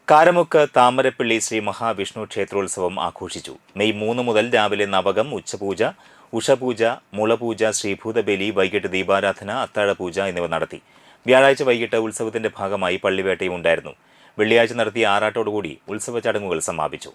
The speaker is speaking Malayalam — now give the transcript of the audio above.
കാരമുക്ക് താമരപ്പള്ളി ശ്രീ മഹാവിഷ്ണു ക്ഷേത്രോത്സവം ആഘോഷിച്ചു. മെയ് 3 മുതൽ രാവിലെ നവകം, ഉച്ചപൂജ, ഉഷപൂജ, മുളപൂജ, ശ്രീഭൂതബലി, വൈകിട്ട് ദീപാരാധന, അത്താഴപൂജ എന്നിവ നടത്തി. വ്യാഴാഴ്ച വൈകിട്ട് ഉത്സവത്തിന്റെ ഭാഗമായി പള്ളിവേട്ടയും ഉണ്ടായിരുന്നു. വെള്ളിയാഴ്ച നടത്തിയ ആറാട്ടോടുകൂടി ഉത്സവ ചടങ്ങുകൾ സമാപിച്ചു.